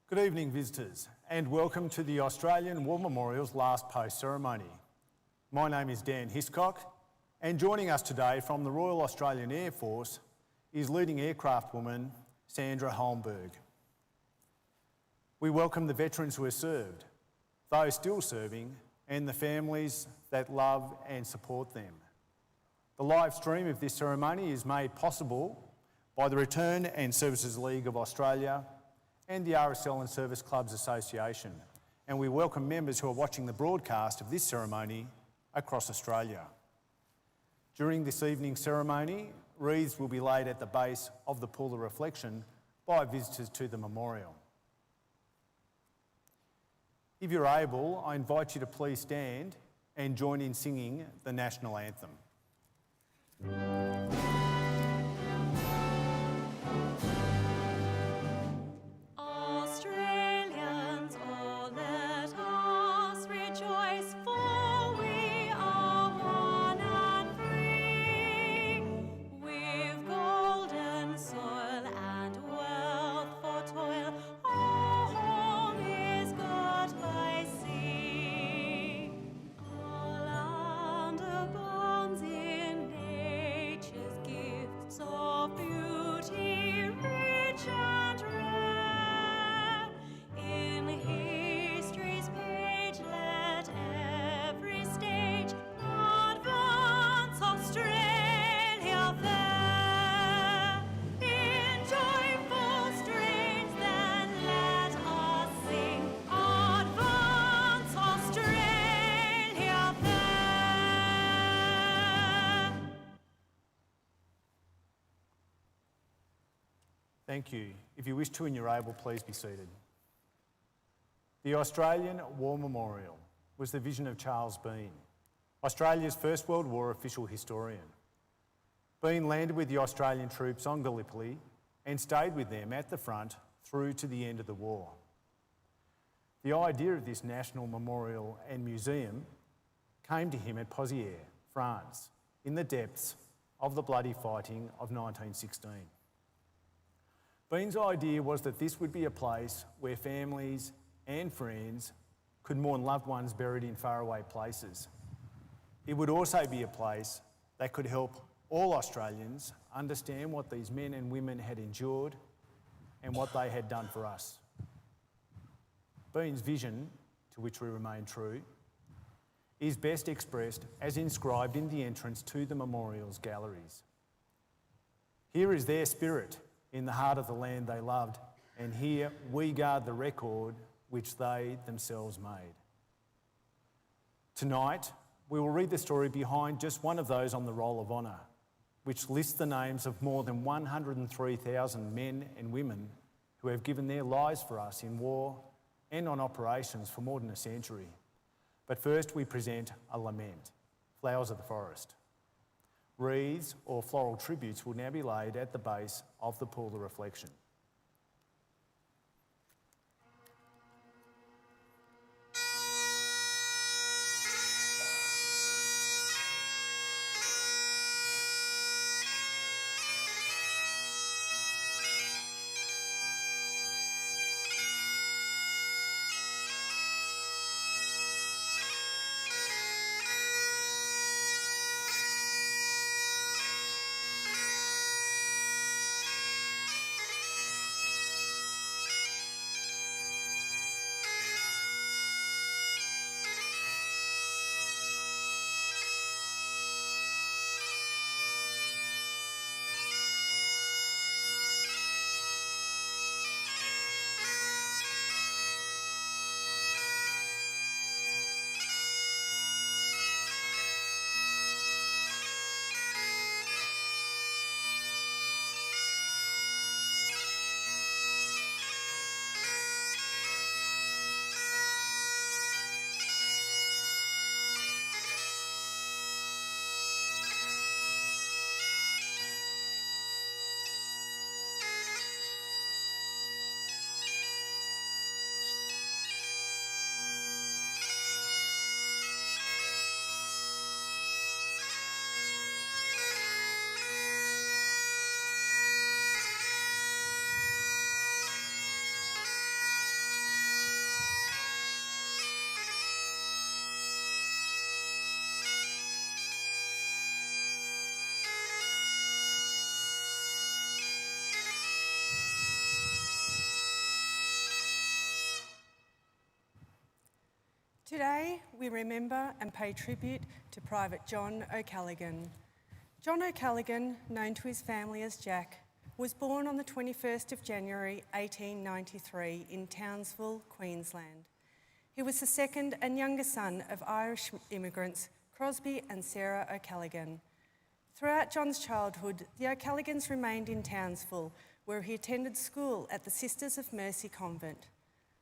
Good evening, visitors, and welcome to the Australian War Memorial's last post ceremony. My name is Dan Hiscock, and joining us today from the Royal Australian Air Force is leading aircraft woman Sandra Holmberg. We welcome the veterans who have served, those still serving, and the families that love and support them. The live stream of this ceremony is made possible by the Return and Services League of Australia and the RSL and Service Clubs Association, and we welcome members who are watching the broadcast of this ceremony across Australia. During this evening's ceremony, wreaths will be laid at the base of the Pool of Reflection by visitors to the memorial. If you're able, I invite you to please stand and join in singing the National Anthem. Thank you. If you wish to and you're able, please be seated. The Australian War Memorial was the vision of Charles Bean, Australia's First World War official historian. Bean landed with the Australian troops on Gallipoli and stayed with them at the front through to the end of the war. The idea of this national memorial and museum came to him at Pozières, France, in the depths of the bloody fighting of 1916. Bean's idea was that this would be a place where families and friends could mourn loved ones buried in faraway places. It would also be a place that could help all Australians understand what these men and women had endured and what they had done for us. Bean's vision, to which we remain true, is best expressed as inscribed in the entrance to the memorial's galleries. Here is their spirit in the heart of the land they loved, and here we guard the record which they themselves made. Tonight, we will read the story behind just one of those on the Roll of Honour, which lists the names of more than 103,000 men and women who have given their lives for us in war and on operations for more than a century. But first we present a lament, Flowers of the Forest. Wreaths or floral tributes will now be laid at the base of the Pool of Reflection. Today, we remember and pay tribute to Private John O'Callaghan. John O'Callaghan, known to his family as Jack, was born on the 21st of January 1893 in Townsville, Queensland. He was the second and youngest son of Irish immigrants Crosby and Sarah O'Callaghan. Throughout John's childhood, the O'Callagans remained in Townsville, where he attended school at the Sisters of Mercy Convent.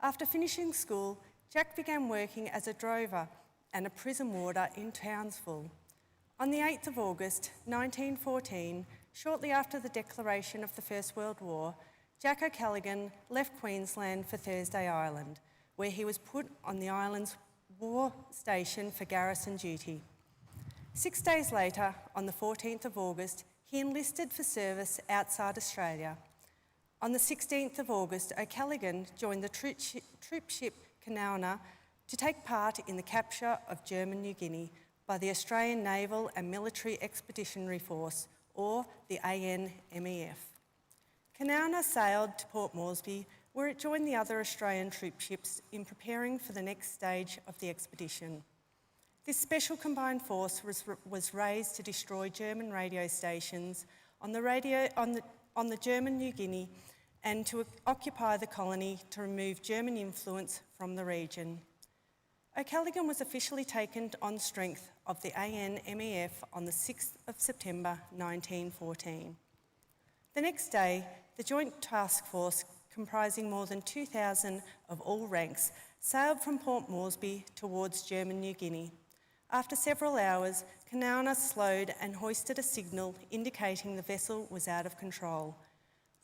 After finishing school, Jack began working as a drover and a prison warder in Townsville. On the 8th of August 1914, shortly after the declaration of the First World War, Jack O'Callaghan left Queensland for Thursday Island, where he was put on the island's war station for garrison duty. 6 days later, on the 14th of August, he enlisted for service outside Australia. On the 16th of August, O'Callaghan joined the troop ship Canberra to take part in the capture of German New Guinea by the Australian Naval and Military Expeditionary Force, or the ANMEF. Canberra sailed to Port Moresby, where it joined the other Australian troop ships in preparing for the next stage of the expedition. This special combined force was raised to destroy German radio stations on the German New Guinea and to occupy the colony to remove German influence from the region. O'Callaghan was officially taken on strength of the ANMEF on the 6th of September 1914. The next day, the Joint Task Force, comprising more than 2,000 of all ranks, sailed from Port Moresby towards German New Guinea. After several hours, Canberra slowed and hoisted a signal indicating the vessel was out of control.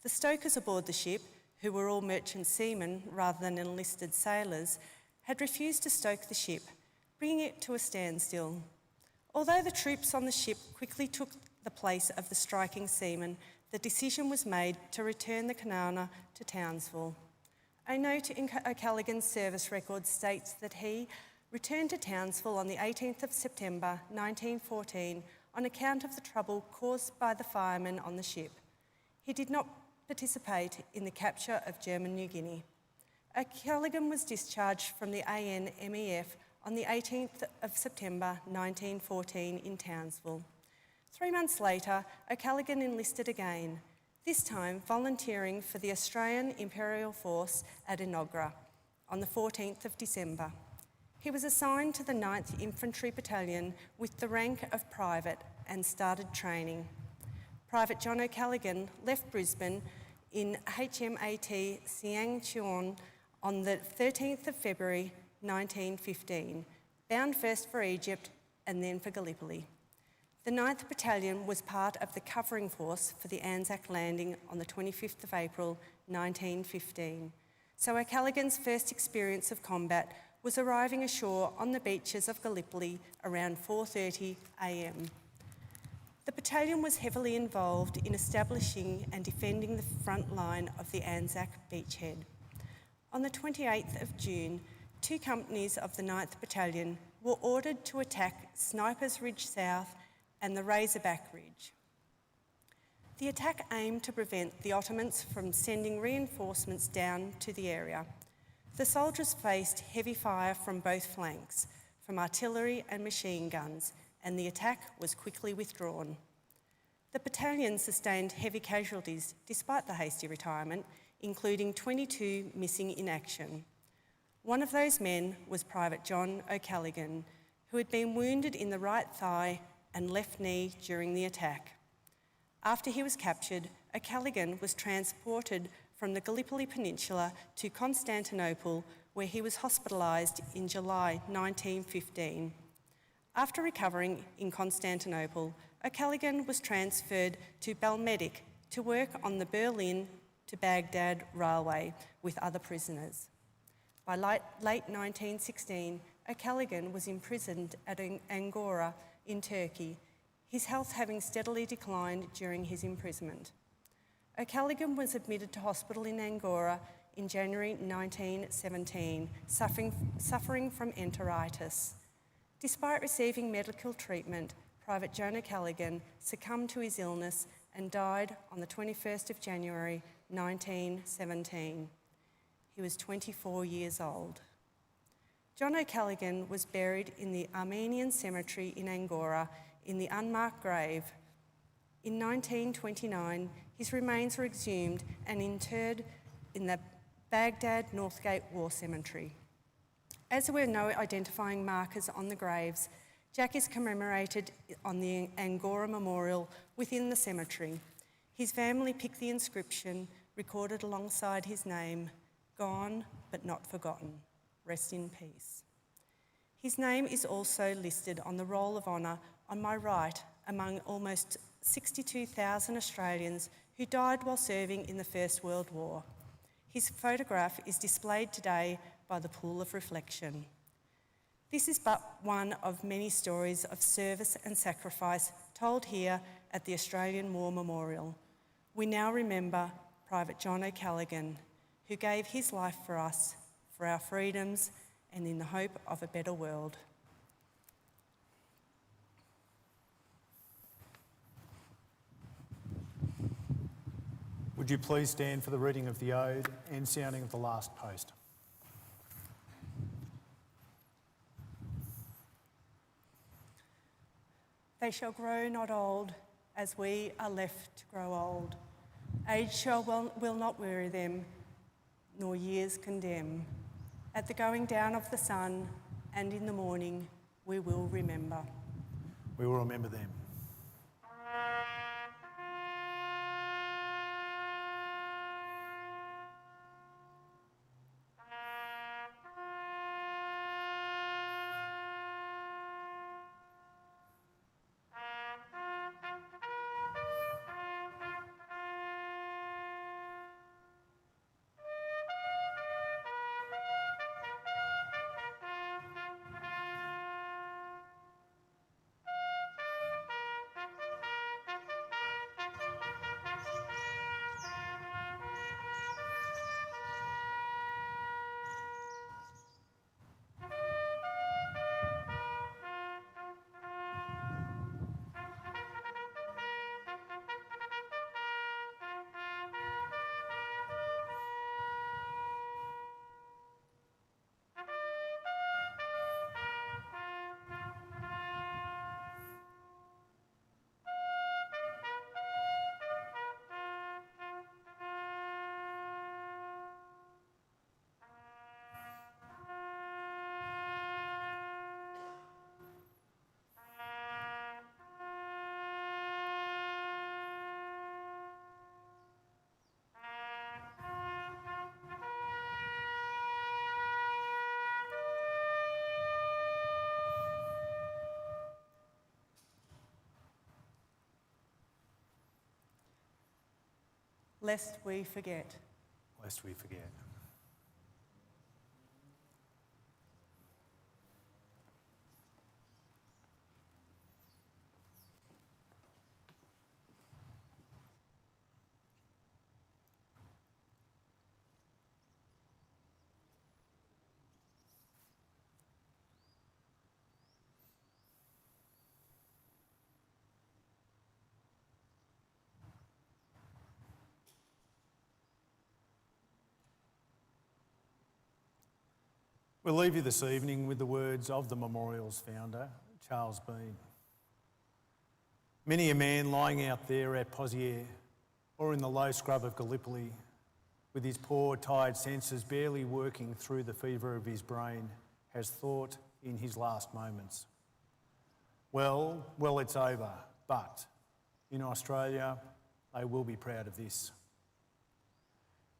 The stokers aboard the ship, who were all merchant seamen rather than enlisted sailors, had refused to stoke the ship, bringing it to a standstill. Although the troops on the ship quickly took the place of the striking seamen, the decision was made to return the Canberra to Townsville. A note in O'Callaghan's service record states that he returned to Townsville on the 18th of September 1914 on account of the trouble caused by the firemen on the ship. He did not participate in the capture of German New Guinea. O'Callaghan was discharged from the ANMEF on the 18th of September 1914 in Townsville. 3 months later, O'Callaghan enlisted again, this time volunteering for the Australian Imperial Force at Enoggera on the 14th of December. He was assigned to the 9th Infantry Battalion with the rank of private and started training. Private John O'Callaghan left Brisbane in HMAT Siang Chuan on the 13th of February 1915, bound first for Egypt and then for Gallipoli. The 9th Battalion was part of the covering force for the Anzac landing on the 25th of April 1915. So O'Callaghan's first experience of combat was arriving ashore on the beaches of Gallipoli around 4:30 a.m. The battalion was heavily involved in establishing and defending the front line of the Anzac beachhead. On the 28th of June, 2 companies of the 9th Battalion were ordered to attack Snipers Ridge South and the Razorback Ridge. The attack aimed to prevent the Ottomans from sending reinforcements down to the area. The soldiers faced heavy fire from both flanks, from artillery and machine guns, and the attack was quickly withdrawn. The battalion sustained heavy casualties despite the hasty retirement, including 22 missing in action. One of those men was Private John O'Callaghan, who had been wounded in the right thigh and left knee during the attack. After he was captured, O'Callaghan was transported from the Gallipoli Peninsula to Constantinople, where he was hospitalised in July 1915. After recovering in Constantinople, O'Callaghan was transferred to Balmedic to work on the Berlin to Baghdad railway with other prisoners. By late 1916, O'Callaghan was imprisoned at Angora in Turkey, his health having steadily declined during his imprisonment. O'Callaghan was admitted to hospital in Angora in January 1917, suffering from enteritis. Despite receiving medical treatment, Private John O'Callaghan succumbed to his illness and died on the 21st of January 1917. He was 24 years old. John O'Callaghan was buried in the Armenian cemetery in Angora in the unmarked grave. In 1929, his remains were exhumed and interred in the Baghdad Northgate War Cemetery. As there were no identifying markers on the graves, Jack is commemorated on the Angora Memorial within the cemetery. His family picked the inscription recorded alongside his name, "Gone but not forgotten. Rest in peace." His name is also listed on the Roll of Honour on my right among almost 62,000 Australians who died while serving in the First World War. His photograph is displayed today by the Pool of Reflection. This is but one of many stories of service and sacrifice told here at the Australian War Memorial. We now remember Private John O'Callaghan, who gave his life for us, for our freedoms, and in the hope of a better world. Would you please stand for the reading of the ode and sounding of the last post? They shall grow not old, as we are left to grow old. Age will not weary them, nor years condemn. At the going down of the sun and in the morning, we will remember. We will remember them. Lest we forget. Lest we forget. We'll leave you this evening with the words of the memorial's founder, Charles Bean. Many a man lying out there at Pozières or in the low scrub of Gallipoli, with his poor, tired senses barely working through the fever of his brain, has thought in his last moments, well, it's over, but in Australia, they will be proud of this.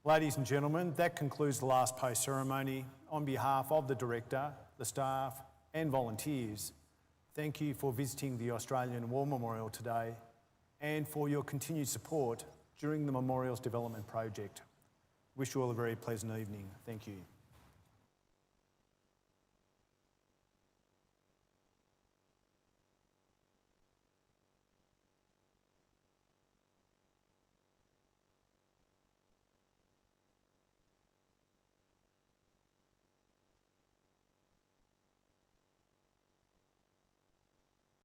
Ladies and gentlemen, that concludes the last post ceremony. On behalf of the Director, the staff and volunteers, thank you for visiting the Australian War Memorial today and for your continued support during the Memorial's development project. Wish you all a very pleasant evening. Thank you.